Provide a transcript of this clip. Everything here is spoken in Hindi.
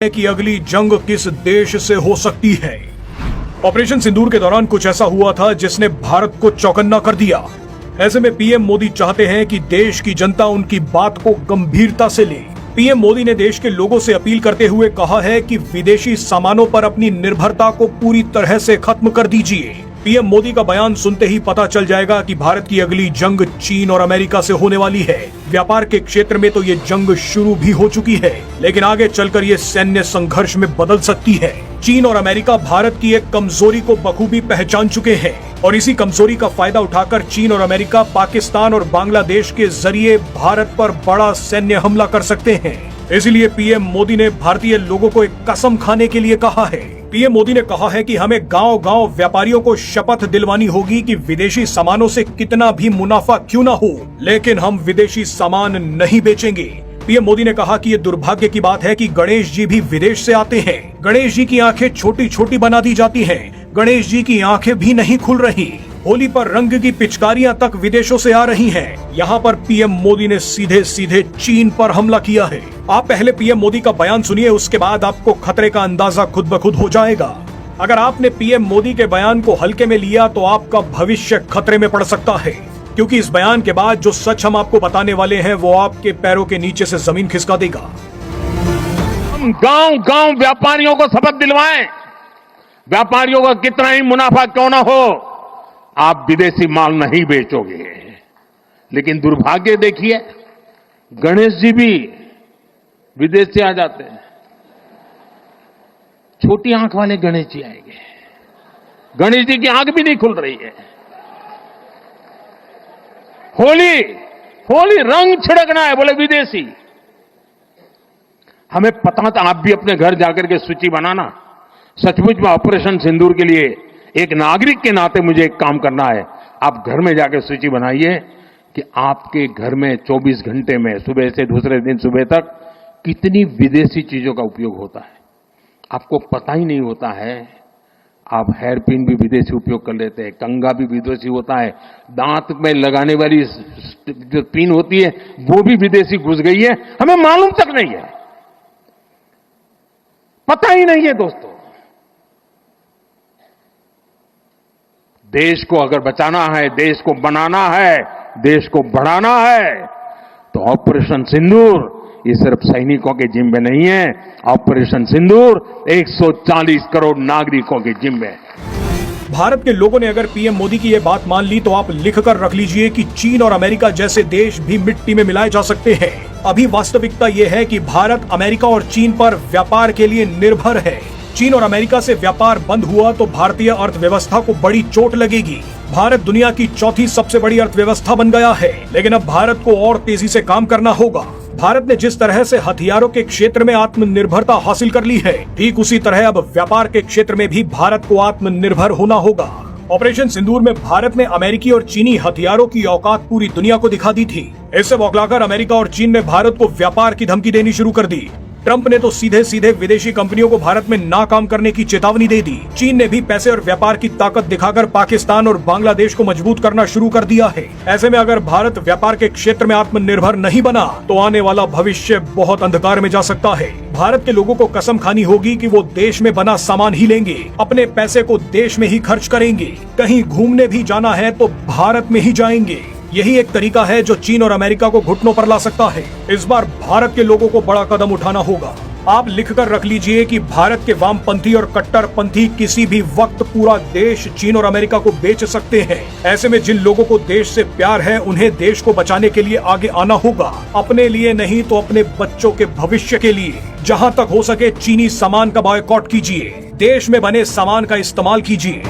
कि अगली जंग किस देश से हो सकती है। ऑपरेशन सिंदूर के दौरान कुछ ऐसा हुआ था जिसने भारत को चौकन्ना कर दिया। ऐसे में पीएम मोदी चाहते हैं कि देश की जनता उनकी बात को गंभीरता से ले। पीएम मोदी ने देश के लोगों से अपील करते हुए कहा है कि विदेशी सामानों पर अपनी निर्भरता को पूरी तरह से खत्म कर दीजिए। पीएम मोदी का बयान सुनते ही पता चल जाएगा कि भारत की अगली जंग चीन और अमेरिका से होने वाली है। व्यापार के क्षेत्र में तो ये जंग शुरू भी हो चुकी है, लेकिन आगे चलकर ये सैन्य संघर्ष में बदल सकती है। चीन और अमेरिका भारत की एक कमजोरी को बखूबी पहचान चुके हैं और इसी कमजोरी का फायदा उठाकर चीन और अमेरिका पाकिस्तान और बांग्लादेश के जरिए भारत पर बड़ा सैन्य हमला कर सकते हैं। इसलिए पीएम मोदी ने भारतीय लोगों को एक कसम खाने के लिए कहा है। पीएम मोदी ने कहा है कि हमें गांव-गांव व्यापारियों को शपथ दिलवानी होगी कि विदेशी सामानों से कितना भी मुनाफा क्यों ना हो, लेकिन हम विदेशी सामान नहीं बेचेंगे। पीएम मोदी ने कहा कि ये दुर्भाग्य की बात है कि गणेश जी भी विदेश से आते हैं। गणेश जी की आंखें छोटी छोटी बना दी जाती हैं। गणेश जी की आंखें भी नहीं खुल रही। होली पर रंग की पिचकारियां तक विदेशों से आ रही हैं। यहाँ पर पीएम मोदी ने सीधे सीधे चीन पर हमला किया है। आप पहले पीएम मोदी का बयान सुनिए, उसके बाद आपको खतरे का अंदाजा खुद ब खुद हो जाएगा। अगर आपने पीएम मोदी के बयान को हल्के में लिया तो आपका भविष्य खतरे में पड़ सकता है, क्योंकि इस बयान के बाद जो सच हम आपको बताने वाले हैं वो आपके पैरों के नीचे से जमीन खिसका देगा। हम गांव-गांव व्यापारियों को शपथ दिलवाएं, व्यापारियों का कितना ही मुनाफा क्यों ना हो, आप विदेशी माल नहीं बेचोगे। लेकिन दुर्भाग्य देखिए, गणेश जी भी विदेश से आ जाते हैं। छोटी आंख वाले गणेश जी आएंगे। गणेश जी की आंख भी नहीं खुल रही है। होली रंग छिड़कना है, बोले विदेशी। हमें पता था, आप भी अपने घर जाकर के सूची बनाना। सचमुच में ऑपरेशन सिंदूर के लिए एक नागरिक के नाते मुझे एक काम करना है। आप घर में जाकर सूची बनाइए कि आपके घर में 24 घंटे में सुबह से दूसरे दिन सुबह तक कितनी विदेशी चीजों का उपयोग होता है। आपको पता ही नहीं होता है। आप हेयर पिन भी विदेशी उपयोग कर लेते हैं, कंघा भी विदेशी होता है, दांत में लगाने वाली जो पिन होती है वो भी विदेशी घुस गई है, हमें मालूम तक नहीं है, पता ही नहीं है। दोस्तों, देश को अगर बचाना है, देश को बनाना है, देश को बढ़ाना है, तो ऑपरेशन सिंदूर ये सिर्फ सैनिकों के जिम्मे नहीं है। ऑपरेशन सिंदूर 140 करोड़ नागरिकों के जिम्मे है। भारत के लोगों ने अगर पीएम मोदी की ये बात मान ली तो आप लिख कर रख लीजिए कि चीन और अमेरिका जैसे देश भी मिट्टी में मिलाए जा सकते हैं। अभी वास्तविकता ये है कि भारत अमेरिका और चीन पर व्यापार के लिए निर्भर है। चीन और अमेरिका से व्यापार बंद हुआ तो भारतीय अर्थव्यवस्था को बड़ी चोट लगेगी। भारत दुनिया की चौथी सबसे बड़ी अर्थव्यवस्था बन गया है, लेकिन अब भारत को और तेजी से काम करना होगा। भारत ने जिस तरह से हथियारों के क्षेत्र में आत्मनिर्भरता हासिल कर ली है, ठीक उसी तरह अब व्यापार के क्षेत्र में भी भारत को आत्मनिर्भर होना होगा। ऑपरेशन सिंदूर में भारत ने अमेरिकी और चीनी हथियारों की औकात पूरी दुनिया को दिखा दी थी। इससे बौखलाकर अमेरिका और चीन ने भारत को व्यापार की धमकी देनी शुरू कर दी। ट्रंप ने तो सीधे सीधे विदेशी कंपनियों को भारत में नाकाम करने की चेतावनी दे दी। चीन ने भी पैसे और व्यापार की ताकत दिखाकर पाकिस्तान और बांग्लादेश को मजबूत करना शुरू कर दिया है। ऐसे में अगर भारत व्यापार के क्षेत्र में आत्मनिर्भर नहीं बना तो आने वाला भविष्य बहुत अंधकार में जा सकता है। भारत के लोगों को कसम खानी होगी कि वो देश में बना सामान ही लेंगे, अपने पैसे को देश में ही खर्च करेंगे। कहीं घूमने भी जाना है तो भारत में ही जाएंगे। यही एक तरीका है जो चीन और अमेरिका को घुटनों पर ला सकता है। इस बार भारत के लोगों को बड़ा कदम उठाना होगा। आप लिखकर रख लीजिए कि भारत के वामपंथी और कट्टरपंथी किसी भी वक्त पूरा देश चीन और अमेरिका को बेच सकते हैं। ऐसे में जिन लोगों को देश से प्यार है उन्हें देश को बचाने के लिए आगे आना होगा। अपने लिए नहीं तो अपने बच्चों के भविष्य के लिए। जहां तक हो सके चीनी सामान का बॉयकॉट कीजिए, देश में बने सामान का इस्तेमाल कीजिए।